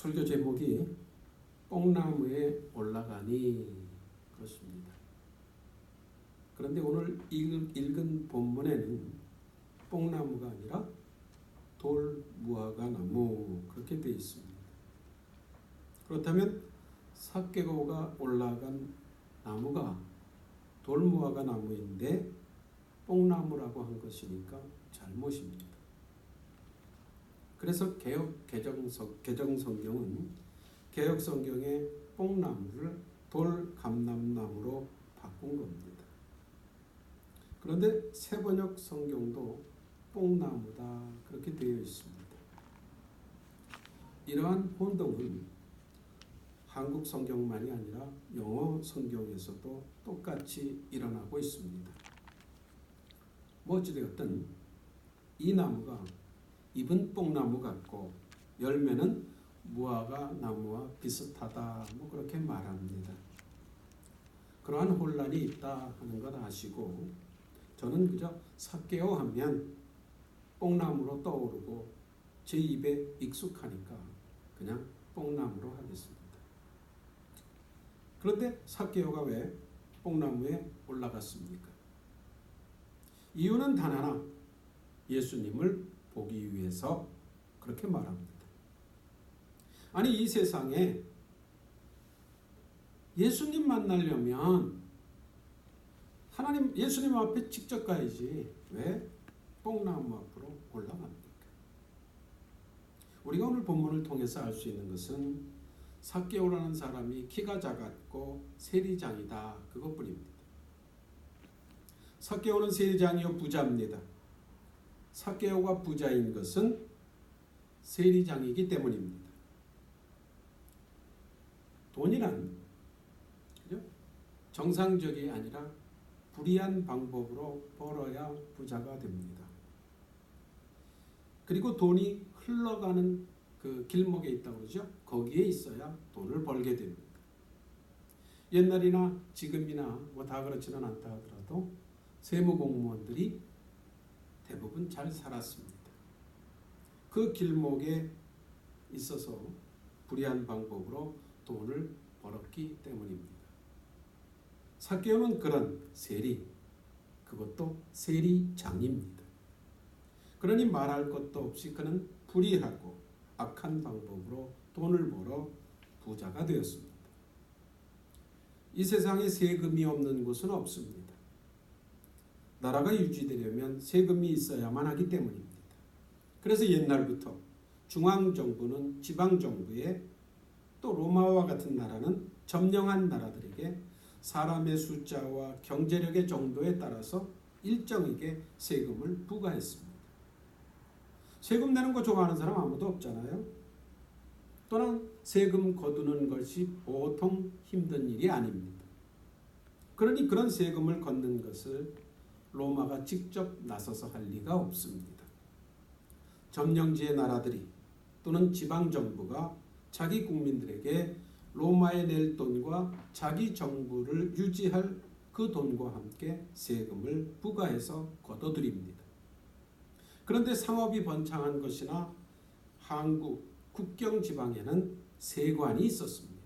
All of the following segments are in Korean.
설교 제목이 뽕나무에 올라가니 그렇습니다. 그런데 오늘 읽은 본문에는 뽕나무가 아니라 돌무화과나무 그렇게 되어 있습니다. 그렇다면 삭개오가 올라간 나무가 돌무화과나무인데 뽕나무라고 한 것이니까 잘못입니다. 그래서 개정성경은 개역성경의 뽕나무를 돌감람나무로 바꾼 겁니다. 그런데 새번역 성경도 뽕나무다 그렇게 되어 있습니다. 이러한 혼동은 한국 성경만이 아니라 영어 성경에서도 똑같이 일어나고 있습니다. 어찌되었든 이 나무가 잎은 뽕나무 같고 열매는 무화과 나무와 비슷하다 그렇게 말합니다. 그러한 혼란이 있다 하는 것 아시고 저는 그저 삭개오 하면 뽕나무로 떠오르고 제 입에 익숙하니까 그냥 뽕나무로 하겠습니다. 그런데 삭개오가 왜 뽕나무에 올라갔습니까? 이유는 단 하나, 예수님을 보기 위해서 그렇게 말합니다. 아니 이 세상에 예수님 만나려면 예수님 앞에 직접 가야지 왜 뽕나무 앞으로 올라갑니까? 우리가 오늘 본문을 통해서 알 수 있는 것은 삭개오라는 사람이 키가 작았고 세리장이다 그것뿐입니다. 삭개오는 세리장이요 부자입니다. 삭개오가 부자인 것은 세리장이기 때문입니다. 돈이란 정상적이 아니라 불의한 방법으로 벌어야 부자가 됩니다. 그리고 돈이 흘러가는 그 길목에 있다고 그러죠. 거기에 있어야 돈을 벌게 됩니다. 옛날이나 지금이나 다 그렇지는 않다 하더라도 세무공무원들이 대부분 잘 살았습니다. 그 길목에 있어서 불의한 방법으로 돈을 벌었기 때문입니다. 삭개오는 그런 세리, 그것도 세리장입니다. 그러니 말할 것도 없이 그는 불의하고 악한 방법으로 돈을 벌어 부자가 되었습니다. 이 세상에 세금이 없는 곳은 없습니다. 나라가 유지되려면 세금이 있어야만 하기 때문입니다. 그래서 옛날부터 중앙정부는 지방정부에 또 로마와 같은 나라는 점령한 나라들에게 사람의 숫자와 경제력의 정도에 따라서 일정하게 세금을 부과했습니다. 세금 내는 거 좋아하는 사람 아무도 없잖아요. 또는 세금 거두는 것이 보통 힘든 일이 아닙니다. 그러니 그런 세금을 걷는 것을 로마가 직접 나서서 할 리가 없습니다. 점령지의 나라들이 또는 지방정부가 자기 국민들에게 로마에 낼 돈과 자기 정부를 유지할 그 돈과 함께 세금을 부과해서 걷어들입니다. 그런데 상업이 번창한 것이나 한국 국경 지방에는 세관이 있었습니다.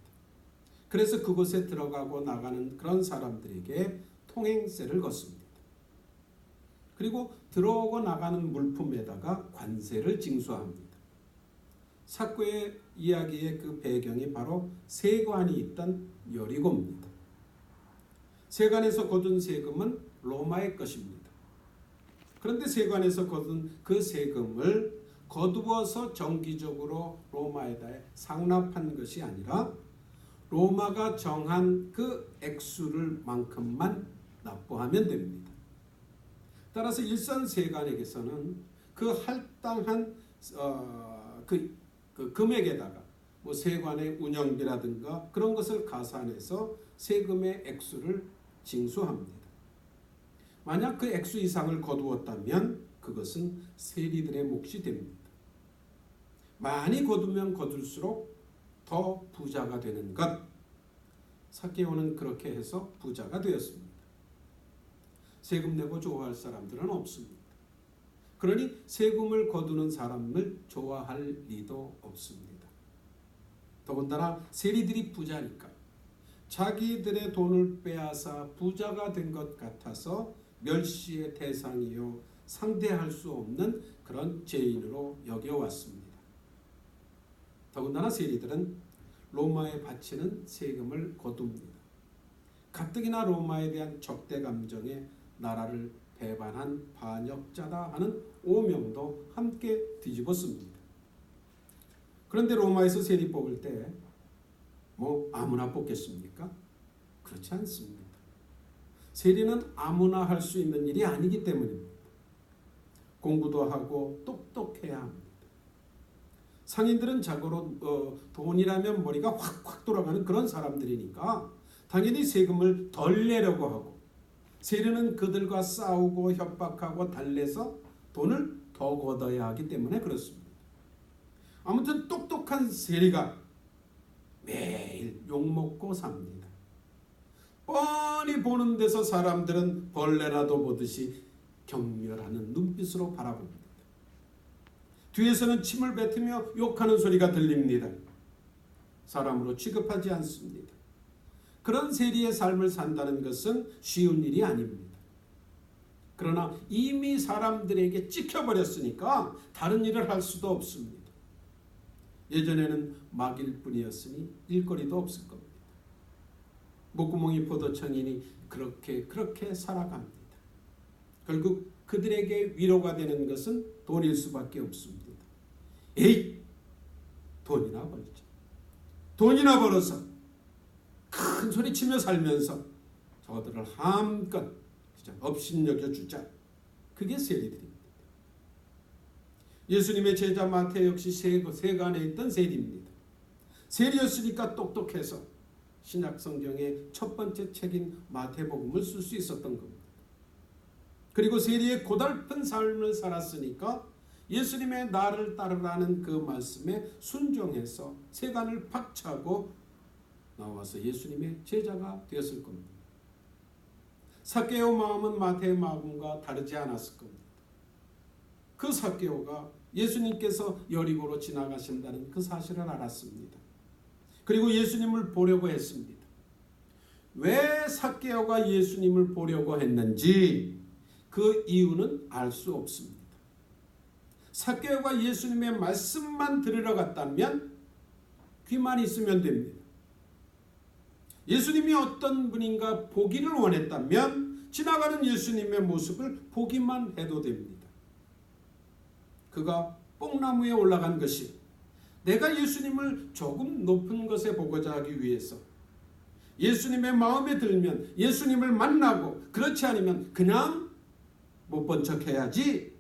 그래서 그곳에 들어가고 나가는 그런 사람들에게 통행세를 걷습니다. 그리고 들어오고 나가는 물품에다가 관세를 징수합니다. 삭개오의 이야기의 그 배경이 바로 세관이 있던 여리고입니다. 세관에서 거둔 세금은 로마의 것입니다. 그런데 세관에서 거둔 그 세금을 거두어서 정기적으로 로마에다 상납한 것이 아니라 로마가 정한 그 액수를 만큼만 납부하면 됩니다. 따라서 일선 세관에게서는 그 할당한 그 금액에다가 세관의 운영비라든가 그런 것을 가산해서 세금의 액수를 징수합니다. 만약 그 액수 이상을 거두었다면 그것은 세리들의 몫이 됩니다. 많이 거두면 거둘수록 더 부자가 되는 것. 삭개오는 그렇게 해서 부자가 되었습니다. 세금 내고 좋아할 사람들은 없습니다. 그러니 세금을 거두는 사람을 좋아할 리도 없습니다. 더군다나 세리들이 부자니까 자기들의 돈을 빼앗아 부자가 된 것 같아서 멸시의 대상이요 상대할 수 없는 그런 죄인으로 여겨왔습니다. 더군다나 세리들은 로마에 바치는 세금을 거둡니다. 가뜩이나 로마에 대한 적대 감정에 나라를 배반한 반역자다 하는 오명도 함께 뒤집었습니다. 그런데 로마에서 세리 뽑을 때 아무나 뽑겠습니까? 그렇지 않습니다. 세리는 아무나 할 수 있는 일이 아니기 때문입니다. 공부도 하고 똑똑해야 합니다. 상인들은 자고로 돈이라면 머리가 확확 돌아가는 그런 사람들이니까 당연히 세금을 덜 내려고 하고, 세리는 그들과 싸우고 협박하고 달래서 돈을 더 걷어야 하기 때문에 그렇습니다. 아무튼 똑똑한 세리가 매일 욕먹고 삽니다. 뻔히 보는 데서 사람들은 벌레라도 보듯이 경멸하는 눈빛으로 바라봅니다. 뒤에서는 침을 뱉으며 욕하는 소리가 들립니다. 사람으로 취급하지 않습니다. 그런 세리의 삶을 산다는 것은 쉬운 일이 아닙니다. 그러나 이미 사람들에게 찍혀버렸으니까 다른 일을 할 수도 없습니다. 예전에는 막일 뿐이었으니 일거리도 없을 겁니다. 목구멍이 포도청이니 그렇게 살아갑니다. 결국 그들에게 위로가 되는 것은 돈일 수밖에 없습니다. 에이, 돈이나 벌자. 돈이나 벌어서 큰 소리 치며 살면서 저들을 한껏 업신여겨 주자. 그게 세리들입니다. 예수님의 제자 마태 역시 세간에 있던 세리입니다. 세리였으니까 똑똑해서 신약 성경의 첫 번째 책인 마태복음을 쓸 수 있었던 겁니다. 그리고 세리의 고달픈 삶을 살았으니까 예수님의 나를 따르라는 그 말씀에 순종해서 세간을 박차고 나와서 예수님의 제자가 되었을 겁니다. 삭개오 마음은 마태의 마음과 다르지 않았을 겁니다. 그 삭개오가 예수님께서 여리고로 지나가신다는 그 사실을 알았습니다. 그리고 예수님을 보려고 했습니다. 왜 삭개오가 예수님을 보려고 했는지 그 이유는 알 수 없습니다. 삭개오가 예수님의 말씀만 들으러 갔다면 귀만 있으면 됩니다. 예수님이 어떤 분인가 보기를 원했다면 지나가는 예수님의 모습을 보기만 해도 됩니다. 그가 뽕나무에 올라간 것이 내가 예수님을 조금 높은 것에 보고자 하기 위해서, 예수님의 마음에 들면 예수님을 만나고, 그렇지 않으면 그냥 못 본 척 해야지,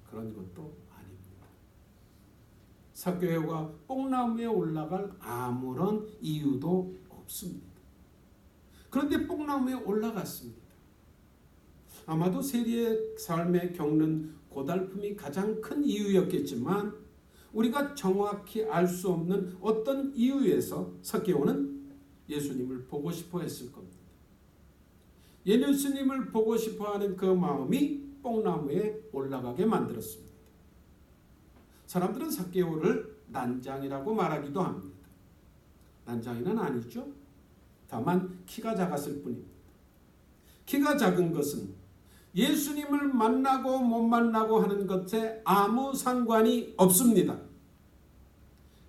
그런 것도 아닙니다. 삭개오가 뽕나무에 올라갈 아무런 이유도 없습니다. 그런데 뽕나무에 올라갔습니다. 아마도 세리의 삶에 겪는 고달픔이 가장 큰 이유였겠지만 우리가 정확히 알 수 없는 어떤 이유에서 삭개오는 예수님을 보고 싶어 했을 겁니다. 예수님을 보고 싶어 하는 그 마음이 뽕나무에 올라가게 만들었습니다. 사람들은 삭개오를 난장이라고 말하기도 합니다. 난장이는 아니죠. 다만 키가 작았을 뿐입니다. 키가 작은 것은 예수님을 만나고 못 만나고 하는 것에 아무 상관이 없습니다.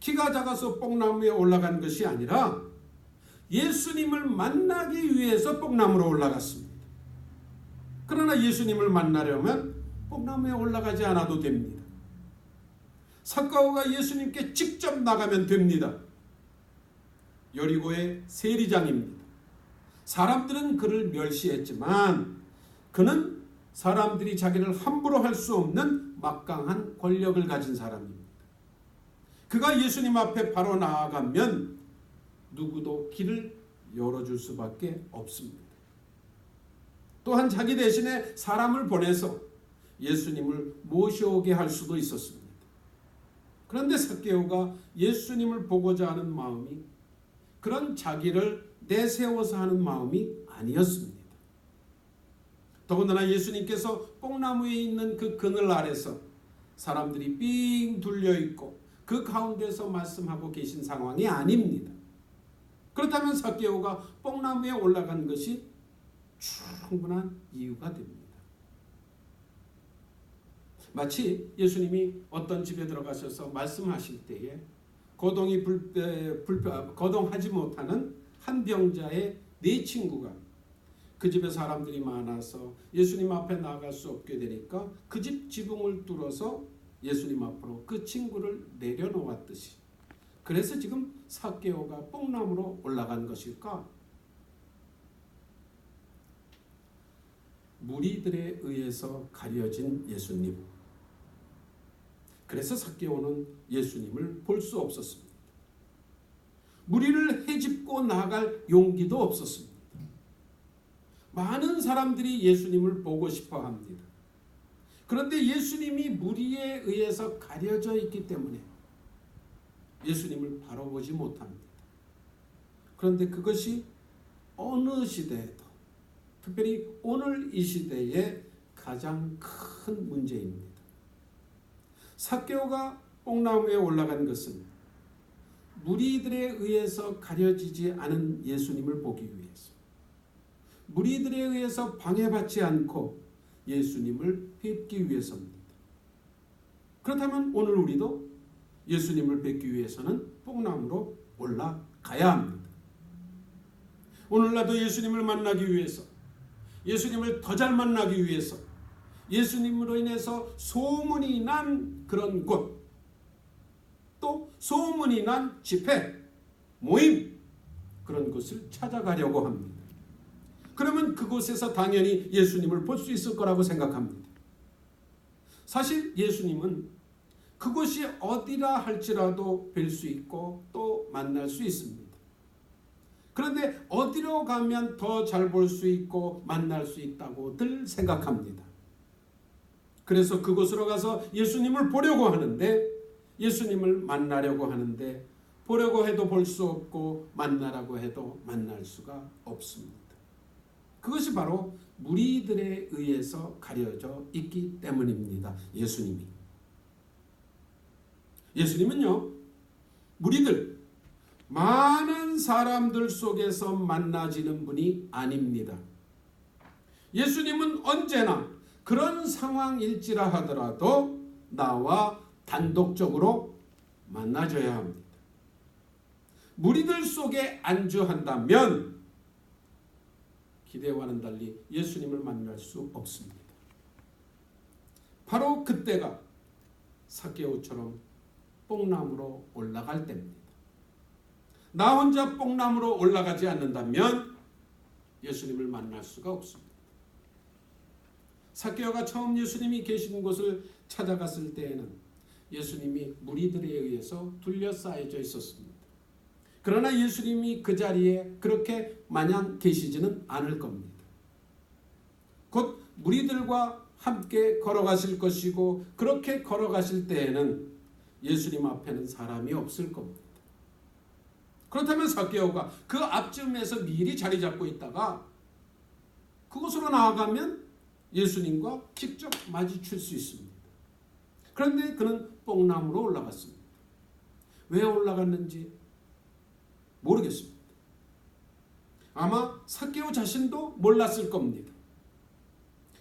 키가 작아서 뽕나무에 올라간 것이 아니라 예수님을 만나기 위해서 뽕나무로 올라갔습니다. 그러나 예수님을 만나려면 뽕나무에 올라가지 않아도 됩니다. 삭개오가 예수님께 직접 나가면 됩니다. 여리고의 세리장입니다. 사람들은 그를 멸시했지만 그는 사람들이 자기를 함부로 할 수 없는 막강한 권력을 가진 사람입니다. 그가 예수님 앞에 바로 나아가면 누구도 길을 열어줄 수밖에 없습니다. 또한 자기 대신에 사람을 보내서 예수님을 모셔오게 할 수도 있었습니다. 그런데 삭개오가 예수님을 보고자 하는 마음이 그런 자기를 내세워서 하는 마음이 아니었습니다. 더군다나 예수님께서 뽕나무에 있는 그 그늘 아래서 사람들이 삥 둘려 있고 그 가운데서 말씀하고 계신 상황이 아닙니다. 그렇다면 삭개오가 뽕나무에 올라간 것이 충분한 이유가 됩니다. 마치 예수님이 어떤 집에 들어가셔서 말씀하실 때에 거동하지 못하는 한 병자의 네 친구가 그 집에 사람들이 많아서 예수님 앞에 나갈 수 없게 되니까 그 집 지붕을 뚫어서 예수님 앞으로 그 친구를 내려놓았듯이, 그래서 지금 삭개오가 뽕나무로 올라간 것일까? 무리들에 의해서 가려진 예수님. 그래서 삭개오는 예수님을 볼 수 없었습니다. 무리를 헤집고 나갈 용기도 없었습니다. 많은 사람들이 예수님을 보고 싶어 합니다. 그런데 예수님이 무리에 의해서 가려져 있기 때문에 예수님을 바로 보지 못합니다. 그런데 그것이 어느 시대에도, 특별히 오늘 이 시대의 가장 큰 문제입니다. 삭개오가 뽕나무에 올라간 것은 무리들에 의해서 가려지지 않은 예수님을 보기 위해서, 무리들에 의해서 방해받지 않고 예수님을 뵙기 위해서입니다. 그렇다면 오늘 우리도 예수님을 뵙기 위해서는 뽕나무로 올라가야 합니다. 오늘날도 예수님을 만나기 위해서, 예수님을 더 잘 만나기 위해서, 예수님으로 인해서 소문이 난 그런 곳, 또 소문이 난 집회, 모임, 그런 곳을 찾아가려고 합니다. 그러면 그곳에서 당연히 예수님을 볼 수 있을 거라고 생각합니다. 사실 예수님은 그곳이 어디라 할지라도 뵐 수 있고 또 만날 수 있습니다. 그런데 어디로 가면 더 잘 볼 수 있고 만날 수 있다고 늘 생각합니다. 그래서 그곳으로 가서 예수님을 보려고 하는데, 예수님을 만나려고 하는데, 보려고 해도 볼 수 없고 만나라고 해도 만날 수가 없습니다. 그것이 바로 무리들에 의해서 가려져 있기 때문입니다. 예수님은요, 무리들, 많은 사람들 속에서 만나지는 분이 아닙니다. 예수님은 언제나 그런 상황일지라 하더라도 나와 단독적으로 만나줘야 합니다. 무리들 속에 안주한다면 기대와는 달리 예수님을 만날 수 없습니다. 바로 그때가 삭개오처럼 뽕나무로 올라갈 때입니다. 나 혼자 뽕나무로 올라가지 않는다면 예수님을 만날 수가 없습니다. 삭개오가 처음 예수님이 계신 곳을 찾아갔을 때에는 예수님이 무리들에 의해서 둘러싸여져 있었습니다. 그러나 예수님이 그 자리에 그렇게 마냥 계시지는 않을 겁니다. 곧 무리들과 함께 걸어가실 것이고, 그렇게 걸어가실 때에는 예수님 앞에는 사람이 없을 겁니다. 그렇다면 삭개오가 그 앞쯤에서 미리 자리 잡고 있다가 그곳으로 나아가면 예수님과 직접 마주칠 수 있습니다. 그런데 그는 뽕나무로 올라갔습니다. 왜 올라갔는지 모르겠습니다. 아마 삭개오 자신도 몰랐을 겁니다.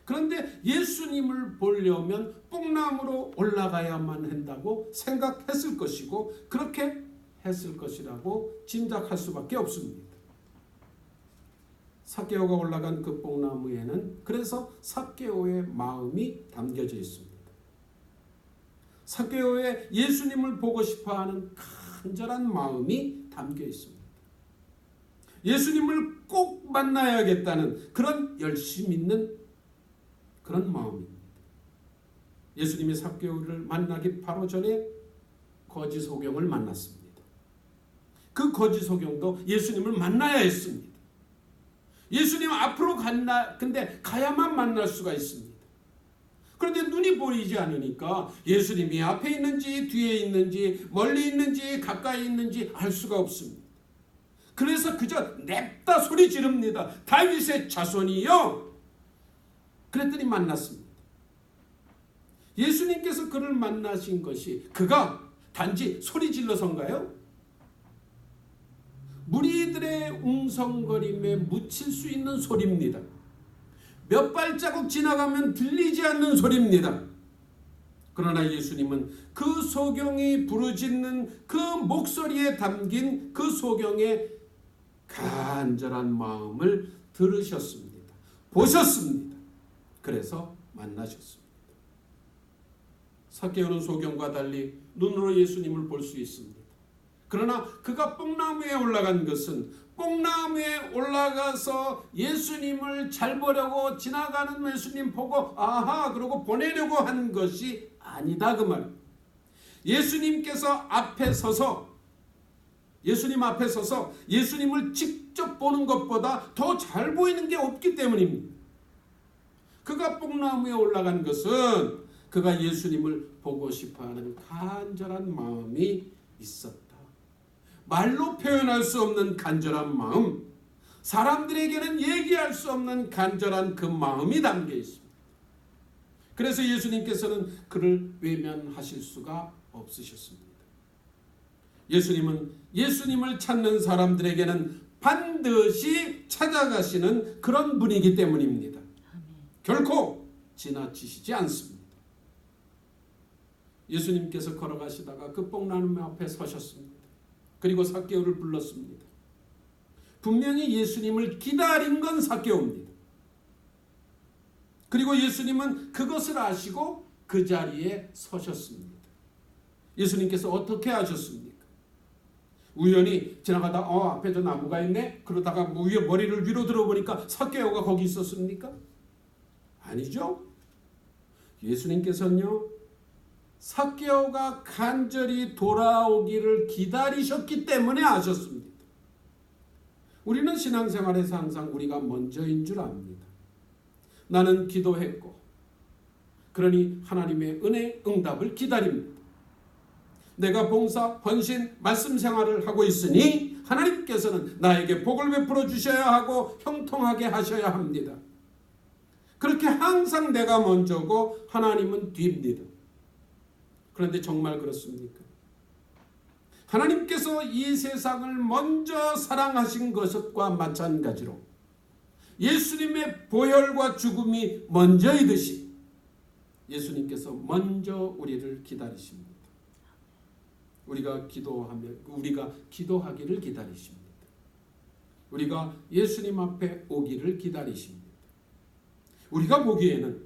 그런데 예수님을 보려면 뽕나무로 올라가야만 한다고 생각했을 것이고, 그렇게 했을 것이라고 짐작할 수밖에 없습니다. 삭개오가 올라간 그 뽕나무에는 그래서 삭개오의 마음이 담겨져 있습니다. 삭개오의 예수님을 보고 싶어하는 간절한 마음이 담겨 있습니다. 예수님을 꼭 만나야겠다는 그런 열심 있는 그런 마음입니다. 예수님이 삭개오를 만나기 바로 전에 거지 소경을 만났습니다. 그 거지 소경도 예수님을 만나야 했습니다. 예수님 앞으로 근데 가야만 만날 수가 있습니다. 그런데 눈이 보이지 않으니까 예수님이 앞에 있는지 뒤에 있는지 멀리 있는지 가까이 있는지 알 수가 없습니다. 그래서 그저 냅다 소리 지릅니다. 다윗의 자손이요. 그랬더니 만났습니다. 예수님께서 그를 만나신 것이 그가 단지 소리 질러서인가요? 무리들의 웅성거림에 묻힐 수 있는 소리입니다. 몇 발자국 지나가면 들리지 않는 소리입니다. 그러나 예수님은 그 소경이 부르짖는 그 목소리에 담긴 그 소경의 간절한 마음을 들으셨습니다. 보셨습니다. 그래서 만나셨습니다. 삭개오는 소경과 달리 눈으로 예수님을 볼 수 있습니다. 그러나 그가 뽕나무에 올라간 것은 뽕나무에 올라가서 예수님을 잘 보려고 지나가는 예수님 보고 아하 그러고 보내려고 하는 것이 아니다 그 말입니다. 예수님께서 앞에 서서 예수님 앞에 서서 예수님을 직접 보는 것보다 더 잘 보이는 게 없기 때문입니다. 그가 뽕나무에 올라간 것은 그가 예수님을 보고 싶어하는 간절한 마음이 있었다. 말로 표현할 수 없는 간절한 마음, 사람들에게는 얘기할 수 없는 간절한 그 마음이 담겨 있습니다. 그래서 예수님께서는 그를 외면하실 수가 없으셨습니다. 예수님은 예수님을 찾는 사람들에게는 반드시 찾아가시는 그런 분이기 때문입니다. 결코 지나치시지 않습니다. 예수님께서 걸어가시다가 그 뽕나무 앞에 서셨습니다. 그리고 삭개오를 불렀습니다. 분명히 예수님을 기다린 건 삭개오입니다. 그리고 예수님은 그것을 아시고 그 자리에 서셨습니다. 예수님께서 어떻게 하셨습니까? 우연히 지나가다 앞에 저 나무가 있네? 그러다가 위에 머리를 위로 들어보니까 삭개오가 거기 있었습니까? 아니죠. 예수님께서는요, 삭개오가 간절히 돌아오기를 기다리셨기 때문에 아셨습니다. 우리는 신앙생활에서 항상 우리가 먼저인 줄 압니다. 나는 기도했고 그러니 하나님의 은혜 응답을 기다립니다. 내가 봉사, 헌신, 말씀 생활을 하고 있으니 하나님께서는 나에게 복을 베풀어 주셔야 하고 형통하게 하셔야 합니다. 그렇게 항상 내가 먼저고 하나님은 뒤입니다. 그런데 정말 그렇습니까? 하나님께서 이 세상을 먼저 사랑하신 것과 마찬가지로 예수님의 보혈과 죽음이 먼저이듯이 예수님께서 먼저 우리를 기다리십니다. 우리가 기도하기를 기다리십니다. 우리가 예수님 앞에 오기를 기다리십니다. 우리가 보기에는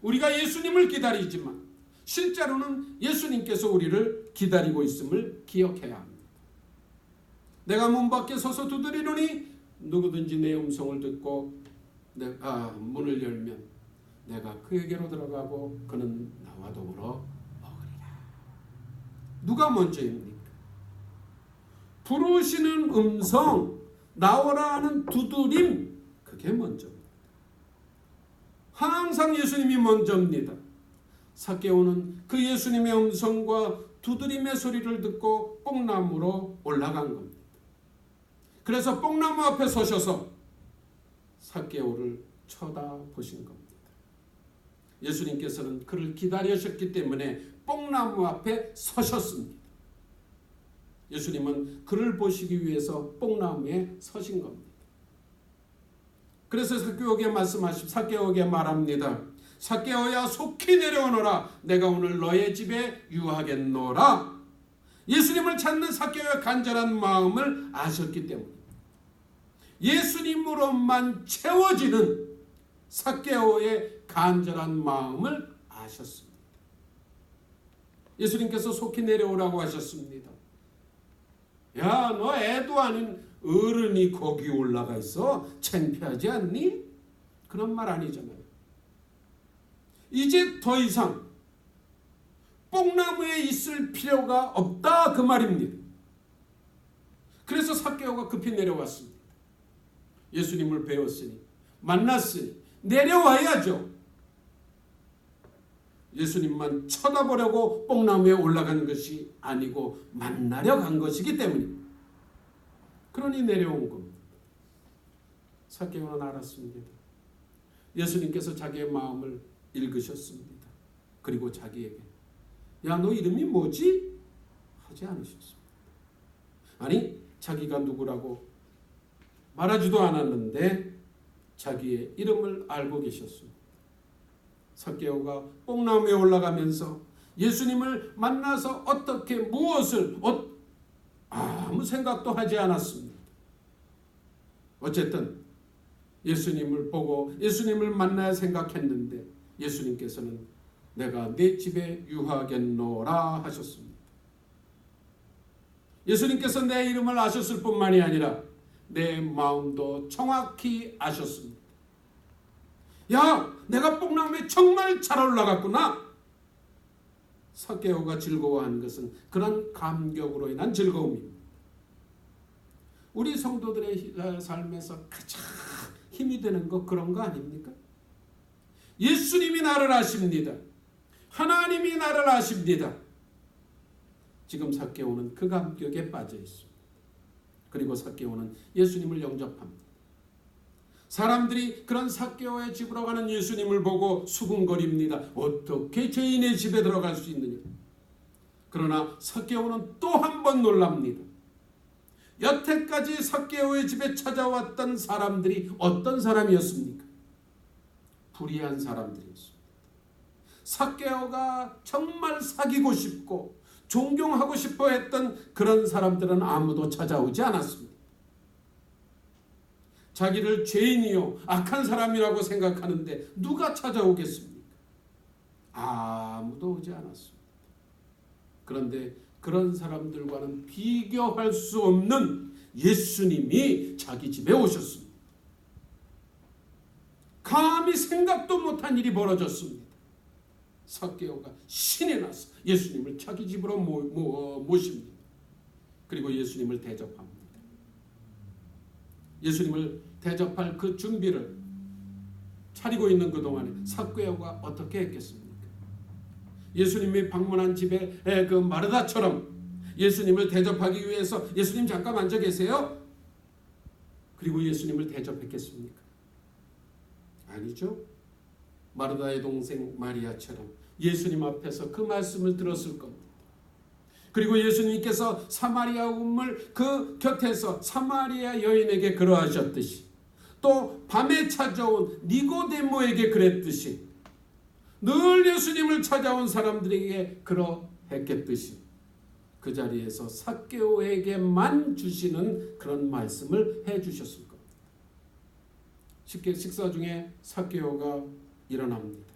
우리가 예수님을 기다리지만 실제로는 예수님께서 우리를 기다리고 있음을 기억해야 합니다. 내가 문 밖에 서서 두드리노니 누구든지 내 음성을 듣고 문을 열면 내가 그에게로 들어가고 그는 나와 더불어 먹으리라. 누가 먼저입니까? 부르시는 음성, 나오라 하는 두드림, 그게 먼저입니다. 항상 예수님이 먼저입니다. 삭개오는 그 예수님의 음성과 두드림의 소리를 듣고 뽕나무로 올라간 겁니다. 그래서 뽕나무 앞에 서셔서 삭개오를 쳐다보신 겁니다. 예수님께서는 그를 기다리셨기 때문에 뽕나무 앞에 서셨습니다. 예수님은 그를 보시기 위해서 뽕나무에 서신 겁니다. 그래서 삭개오에게 말합니다. 삭개오야 속히 내려오너라. 내가 오늘 너의 집에 유하겠노라. 예수님을 찾는 삭개오의 간절한 마음을 아셨기 때문입니다. 예수님으로만 채워지는 삭개오의 간절한 마음을 아셨습니다. 예수님께서 속히 내려오라고 하셨습니다. 야, 너 애도 아닌 어른이 거기 올라가 있어? 창피하지 않니? 그런 말 아니잖아요. 이제 더 이상 뽕나무에 있을 필요가 없다 그 말입니다. 그래서 삭개오가 급히 내려왔습니다. 예수님을 배웠으니 만났으니 내려와야죠. 예수님만 쳐다보려고 뽕나무에 올라간 것이 아니고 만나려 간 것이기 때문입니다. 그러니 내려온 겁니다. 삭개오는 알았습니다. 예수님께서 자기의 마음을 읽으셨습니다. 그리고 자기에게 야, 너 이름이 뭐지? 하지 않으셨습니다. 아니, 자기가 누구라고 말하지도 않았는데 자기의 이름을 알고 계셨습니다. 삭개오가 뽕나무에 올라가면서 예수님을 만나서 어떻게 무엇을 아무 생각도 하지 않았습니다. 어쨌든 예수님을 보고 예수님을 만나야 생각했는데 예수님께서는 내가 네 집에 유하겠노라 하셨습니다. 예수님께서 내 이름을 아셨을 뿐만이 아니라 내 마음도 정확히 아셨습니다. 야, 내가 뽕나무에 정말 잘 올라갔구나. 삭개오가 즐거워하는 것은 그런 감격으로 인한 즐거움입니다. 우리 성도들의 삶에서 가장 힘이 되는 거 그런 거 아닙니까? 예수님이 나를 아십니다. 하나님이 나를 아십니다. 지금 삭개오는 그 감격에 빠져 있습니다. 그리고 삭개오는 예수님을 영접합니다. 사람들이 그런 삭개오의 집으로 가는 예수님을 보고 수군거립니다. 어떻게 죄인의 집에 들어갈 수 있느냐. 그러나 삭개오는 또 한 번 놀랍니다. 여태까지 삭개오의 집에 찾아왔던 사람들이 어떤 사람이었습니까? 불의한 사람들이었습니다. 삭개오가 정말 사귀고 싶고 존경하고 싶어 했던 그런 사람들은 아무도 찾아오지 않았습니다. 자기를 죄인이요 악한 사람이라고 생각하는데 누가 찾아오겠습니까? 아무도 오지 않았습니다. 그런데 그런 사람들과는 비교할 수 없는 예수님이 자기 집에 오셨습니다. 감히 생각도 못한 일이 벌어졌습니다. 삭개오가 신이 나서 예수님을 자기 집으로 모십니다. 그리고 예수님을 대접합니다. 예수님을 대접할 그 준비를 차리고 있는 그동안에 삭개오가 어떻게 했겠습니까? 예수님이 방문한 집에 그 마르다처럼 예수님을 대접하기 위해서 예수님 잠깐 앉아 계세요? 그리고 예수님을 대접했겠습니까? 아니죠. 마르다의 동생 마리아처럼 예수님 앞에서 그 말씀을 들었을 겁니다. 그리고 예수님께서 사마리아 우물 그 곁에서 사마리아 여인에게 그러하셨듯이 또 밤에 찾아온 니고데모에게 그랬듯이 늘 예수님을 찾아온 사람들에게 그러했겠듯이 그 자리에서 삭개오에게만 주시는 그런 말씀을 해주셨을 겁니다. 식사 중에 삭개오가 일어납니다.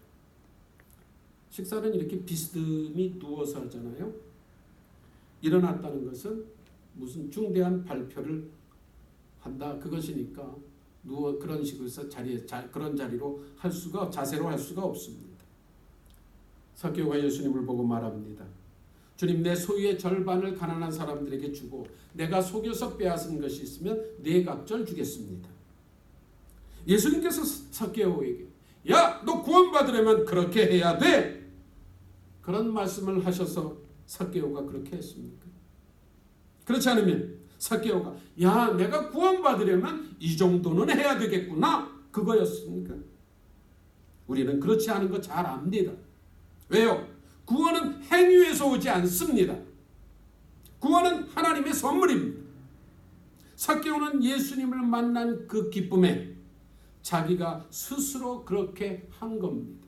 식사는 이렇게 비스듬히 누워서 하잖아요. 일어났다는 것은 무슨 중대한 발표를 한다 그것이니까 그런 식으로 해서 그런 자리로 자세로 할 수가 없습니다. 삭개오가 예수님을 보고 말합니다. 주님, 내 소유의 절반을 가난한 사람들에게 주고 내가 속여서 빼앗은 것이 있으면 네 각절 주겠습니다. 예수님께서 삭개오에게 야, 너 구원받으려면 그렇게 해야 돼. 그런 말씀을 하셔서 삭개오가 그렇게 했습니까? 그렇지 않으면 삭개오가 야, 내가 구원받으려면 이 정도는 해야 되겠구나. 그거였습니까? 우리는 그렇지 않은 거 잘 압니다. 왜요? 구원은 행위에서 오지 않습니다. 구원은 하나님의 선물입니다. 삭개오는 예수님을 만난 그 기쁨에 자기가 스스로 그렇게 한 겁니다.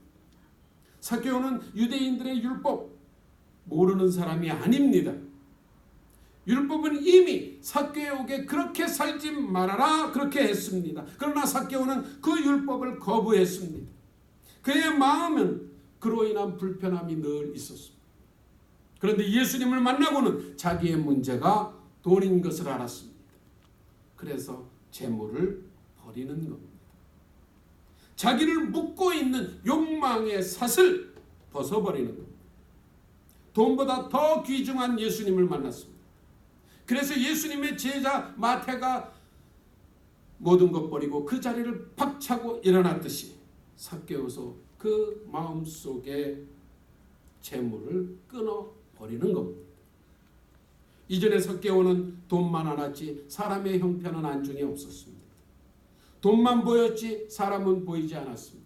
삭개오는 유대인들의 율법 모르는 사람이 아닙니다. 율법은 이미 삭개오에게 그렇게 살지 말아라 그렇게 했습니다. 그러나 삭개오는 그 율법을 거부했습니다. 그의 마음은 그로 인한 불편함이 늘 있었습니다. 그런데 예수님을 만나고는 자기의 문제가 돈인 것을 알았습니다. 그래서 재물을 버리는 겁니다. 자기를 묶고 있는 욕망의 삿을 벗어버리는 겁니다. 돈보다 더 귀중한 예수님을 만났습니다. 그래서 예수님의 제자 마태가 모든 것 버리고 그 자리를 박차고 일어났듯이 삭개오서 그 마음속에 재물을 끊어버리는 겁니다. 이전에 삭개오는 돈만 알았지 사람의 형편은 안중에 없었습니다. 돈만 보였지 사람은 보이지 않았습니다.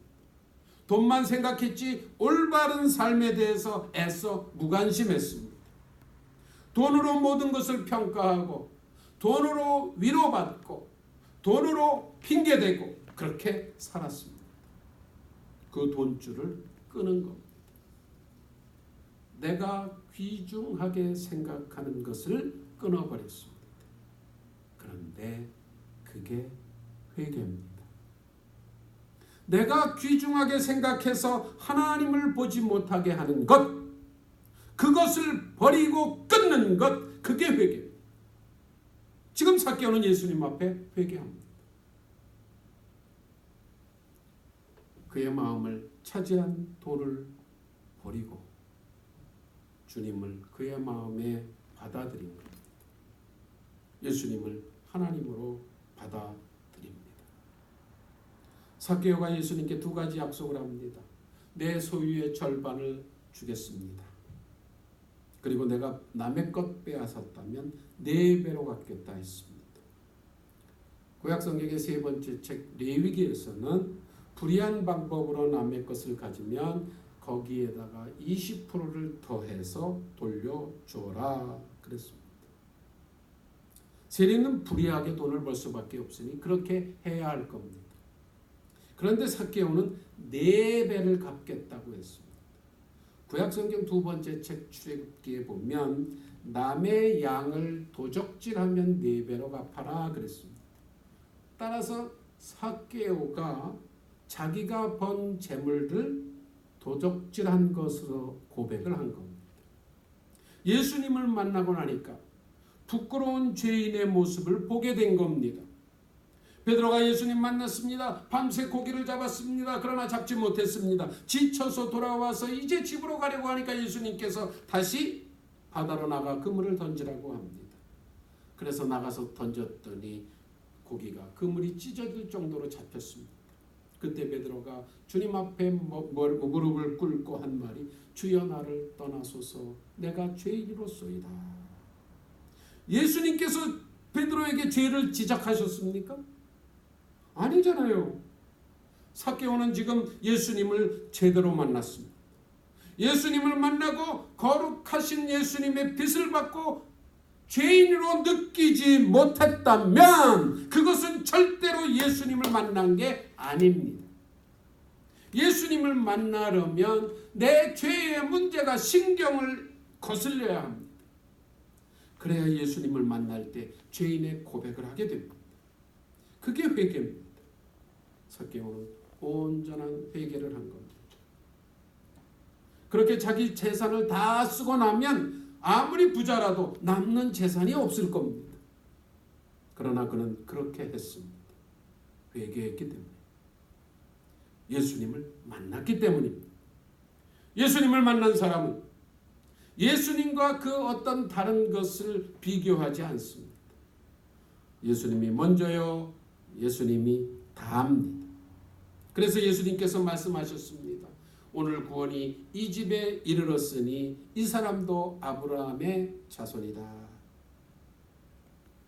돈만 생각했지 올바른 삶에 대해서 애써 무관심했습니다. 돈으로 모든 것을 평가하고 돈으로 위로받고 돈으로 핑계대고 그렇게 살았습니다. 그 돈줄을 끄는 겁니다. 내가 귀중하게 생각하는 것을 끊어버렸습니다. 그런데 그게 회개입니다. 내가 귀중하게 생각해서 하나님을 보지 못하게 하는 것, 그것을 버리고 끊는 것, 그게 회개입니다. 지금 삭개오는 예수님 앞에 회개합니다. 그의 마음을 차지한 돈을 버리고 주님을 그의 마음에 받아들인 겁니다. 예수님을 하나님으로 받아들입니다. 삭개오가 예수님께 두 가지 약속을 합니다. 내 소유의 절반을 주겠습니다. 그리고 내가 남의 것 빼앗았다면 4배로 갚겠다 했습니다. 구약성경의 세 번째 책 레위기에서는 불의한 방법으로 남의 것을 가지면 거기에다가 20%를 더해서 돌려줘라 그랬습니다. 세리는 불의하게 돈을 벌 수밖에 없으니 그렇게 해야 할 겁니다. 그런데 삭개오는 4배를 갚겠다고 했습니다. 구약성경 두 번째 책 출애굽기에 보면 남의 양을 도적질하면 4배로 갚아라 그랬습니다. 따라서 삭개오가 자기가 번 재물을 도적질한 것으로 고백을 한 겁니다. 예수님을 만나고 나니까 부끄러운 죄인의 모습을 보게 된 겁니다. 베드로가 예수님 만났습니다. 밤새 고기를 잡았습니다. 그러나 잡지 못했습니다. 지쳐서 돌아와서 이제 집으로 가려고 하니까 예수님께서 다시 바다로 나가 그물을 던지라고 합니다. 그래서 나가서 던졌더니 고기가 그물이 찢어질 정도로 잡혔습니다. 그때 베드로가 주님 앞에 무릎을 꿇고 한 말이 주여 나를 떠나소서 내가 죄인이로소이다. 예수님께서 베드로에게 죄를 지적하셨습니까? 아니잖아요. 삭개오는 지금 예수님을 제대로 만났습니다. 예수님을 만나고 거룩하신 예수님의 빛을 받고 죄인으로 느끼지 못했다면 그것은 절대로 예수님을 만난 게 아닙니다. 예수님을 만나려면 내 죄의 문제가 신경을 거슬려야 합니다. 그래야 예수님을 만날 때 죄인의 고백을 하게 됩니다. 그게 회개입니다. 삭개오는 온전한 회개를 한 겁니다. 그렇게 자기 재산을 다 쓰고 나면 아무리 부자라도 남는 재산이 없을 겁니다. 그러나 그는 그렇게 했습니다. 회개했기 때문에. 예수님을 만났기 때문입니다. 예수님을 만난 사람은 예수님과 그 어떤 다른 것을 비교하지 않습니다. 예수님이 먼저요. 예수님이 다합니다. 그래서 예수님께서 말씀하셨습니다. 오늘 구원이 이 집에 이르렀으니 이 사람도 아브라함의 자손이다.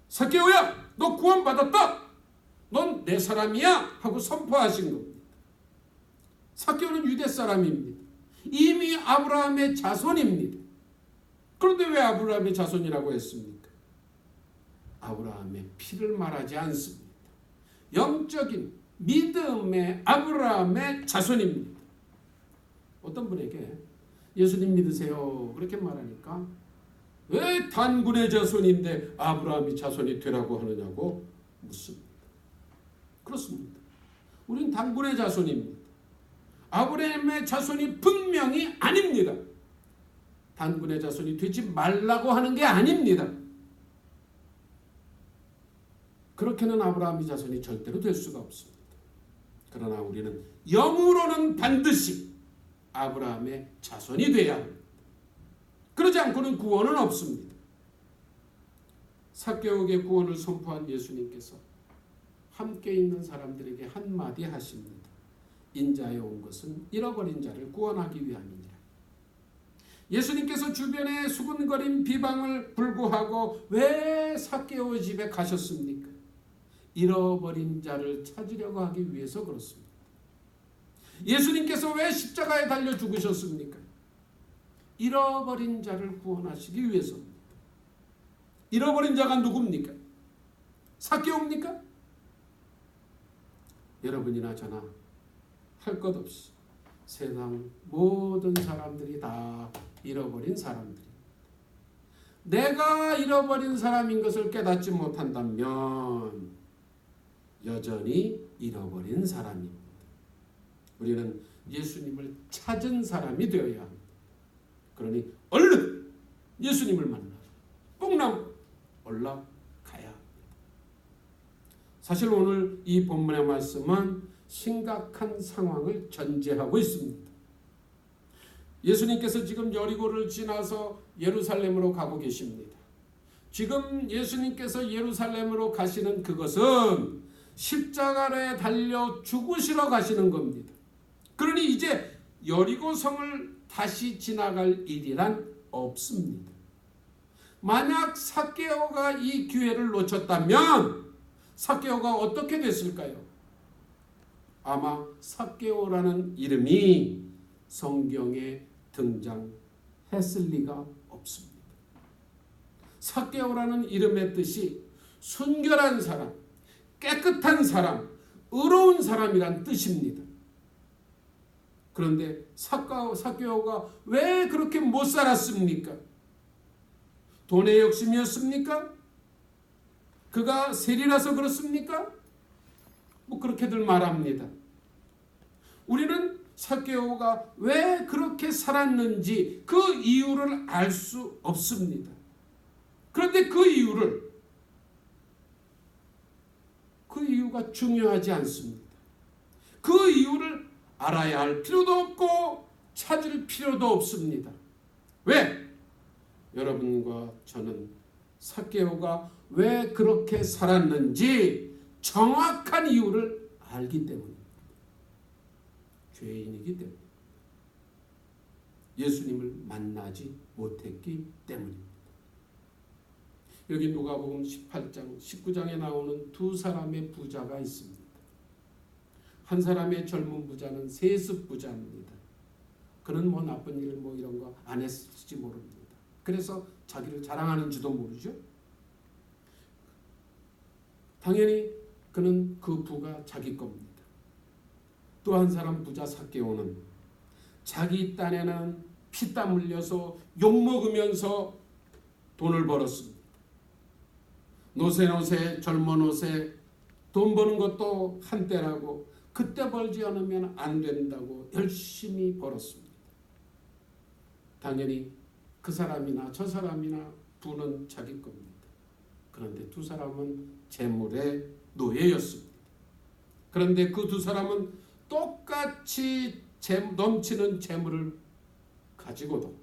삭개오야, 너 구원받았다. 넌 내 사람이야 하고 선포하신 겁니다. 삭개오는 유대 사람입니다. 이미 아브라함의 자손입니다. 그런데 왜 아브라함의 자손이라고 했습니까? 아브라함의 피를 말하지 않습니다. 영적인 믿음의 아브라함의 자손입니다. 어떤 분에게 예수님 믿으세요 그렇게 말하니까 왜 단군의 자손인데 아브라함이 자손이 되라고 하느냐고 묻습니다. 그렇습니다. 우린 단군의 자손입니다. 아브라함의 자손이 분명히 아닙니다. 단군의 자손이 되지 말라고 하는 게 아닙니다. 그렇게는 아브라함의 자손이 절대로 될 수가 없습니다. 그러나 우리는 영으로는 반드시 아브라함의 자손이 돼야 합니다. 그러지 않고는 구원은 없습니다. 삭개오에게 구원을 선포한 예수님께서 함께 있는 사람들에게 한마디 하십니다. 인자에 온 것은 잃어버린 자를 구원하기 위함이니라. 예수님께서 주변에 수군거린 비방을 불구하고 왜 삭개오 집에 가셨습니까? 잃어버린 자를 찾으려고 하기 위해서 그렇습니다. 예수님께서 왜 십자가에 달려 죽으셨습니까? 잃어버린 자를 구원하시기 위해서입니다. 잃어버린 자가 누굽니까? 삭개오입니까? 여러분이나 저나 할 것 없이 세상 모든 사람들이 다 잃어버린 사람들이, 내가 잃어버린 사람인 것을 깨닫지 못한다면 여전히 잃어버린 사람입니다. 우리는 예수님을 찾은 사람이 되어야 합니다. 그러니 얼른 예수님을 만나 뽕나무 올라가야 합니다. 사실 오늘 이 본문의 말씀은 심각한 상황을 전제하고 있습니다. 예수님께서 지금 여리고를 지나서 예루살렘으로 가고 계십니다. 지금 예수님께서 예루살렘으로 가시는 그것은 십자가에 달려 죽으시러 가시는 겁니다. 그러니 이제 여리고성을 다시 지나갈 일이란 없습니다. 만약 삭개오가 이 기회를 놓쳤다면 삭개오가 어떻게 됐을까요? 아마 삭개오라는 이름이 성경에 등장했을 리가 없습니다. 삭개오라는 이름의 뜻이 순결한 사람, 깨끗한 사람, 의로운 사람이란 뜻입니다. 그런데 삭개오가 왜 그렇게 못 살았습니까? 돈의 욕심이었습니까? 그가 세리라서 그렇습니까? 그렇게들 말합니다. 우리는 삭개오가 왜 그렇게 살았는지 그 이유를 알 수 없습니다. 그런데 그 이유가 중요하지 않습니다. 그 이유를 알아야 할 필요도 없고 찾을 필요도 없습니다. 왜? 여러분과 저는 삭개오가 왜 그렇게 살았는지 정확한 이유를 알기 때문입니다. 죄인이기 때문입니다. 예수님을 만나지 못했기 때문입니다. 여기 누가복음 18장, 19장에 나오는 두 사람의 부자가 있습니다. 한 사람의 젊은 부자는 세습 부자입니다. 그는 나쁜 일 이런 거 안 했을지 모릅니다. 그래서 자기를 자랑하는지도 모르죠. 당연히 그는 그 부가 자기 겁니다. 또 한 사람 부자 삭개오는 자기 딴에는 피땀 흘려서 욕먹으면서 돈을 벌었습니다. 노세 젊은 옷에 돈 버는 것도 한때라고 그때 벌지 않으면 안 된다고 열심히 벌었습니다. 당연히 그 사람이나 저 사람이나 부는 자기 겁니다. 그런데 두 사람은 재물의 노예였습니다. 그런데 그 두 사람은 똑같이 넘치는 재물을 가지고도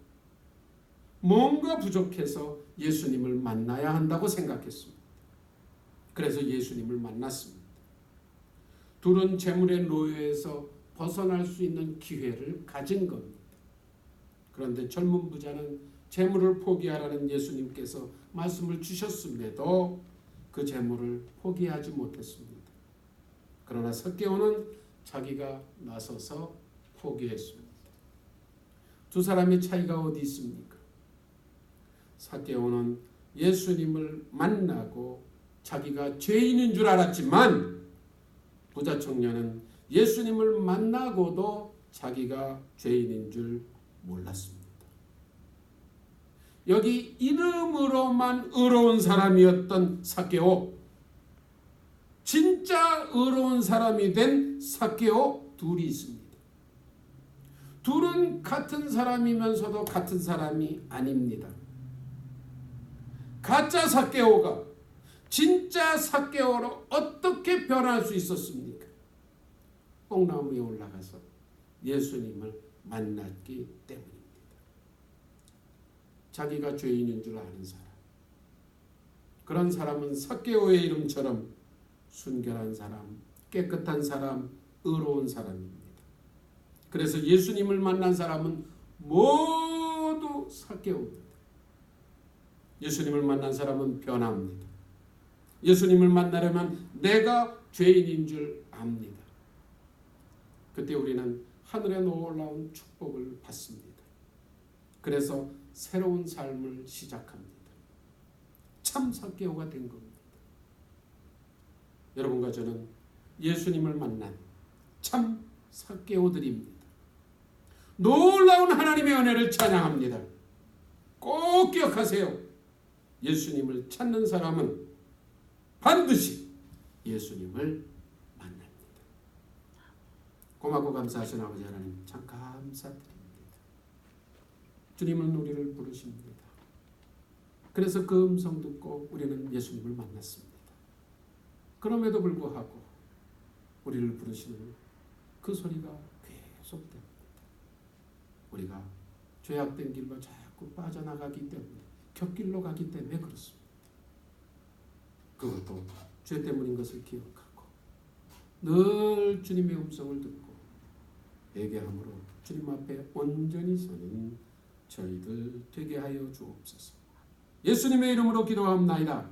뭔가 부족해서 예수님을 만나야 한다고 생각했습니다. 그래서 예수님을 만났습니다. 둘은 재물의 노예에서 벗어날 수 있는 기회를 가진 겁니다. 그런데 젊은 부자는 재물을 포기하라는 예수님께서 말씀을 주셨음에도 그 재물을 포기하지 못했습니다. 그러나 삭개오는 자기가 나서서 포기했습니다. 두 사람의 차이가 어디 있습니까? 삭개오는 예수님을 만나고 자기가 죄인인 줄 알았지만 부자 청년은 예수님을 만나고도 자기가 죄인인 줄 몰랐습니다. 여기 이름으로만 의로운 사람이었던 삭개오, 진짜 의로운 사람이 된 삭개오 둘이 있습니다. 둘은 같은 사람이면서도 같은 사람이 아닙니다. 가짜 삭개오가 진짜 삭개오로 어떻게 변할 수 있었습니까? 뽕나무 위에 올라가서 예수님을 만났기 때문입니다. 자기가 죄인인 줄 아는 사람, 그런 사람은 삭개오의 이름처럼 순결한 사람, 깨끗한 사람, 의로운 사람입니다. 그래서 예수님을 만난 사람은 모두 삭개오입니다. 예수님을 만난 사람은 변합니다. 예수님을 만나려면 내가 죄인인 줄 압니다. 그때 우리는 하늘에 놀라운 축복을 받습니다. 그래서 새로운 삶을 시작합니다. 참 삭개오가 된 겁니다. 여러분과 저는 예수님을 만난 참 삭개오들입니다. 놀라운 하나님의 은혜를 찬양합니다. 꼭 기억하세요. 예수님을 찾는 사람은 반드시 예수님을 만납니다. 고맙고 감사하신 아버지 하나님 참 감사드립니다. 주님은 우리를 부르십니다. 그래서 그 음성 듣고 우리는 예수님을 만났습니다. 그럼에도 불구하고 우리를 부르시는 그 소리가 계속됩니다. 우리가 죄악된 길로 자꾸 빠져나가기 때문에 곁길로 가기 때문에 그렇습니다. 그것도 죄 때문인 것을 기억하고 늘 주님의 음성을 듣고 회개함으로 주님 앞에 온전히 서는 저희들 되게 하여 주옵소서. 예수님의 이름으로 기도합나이다.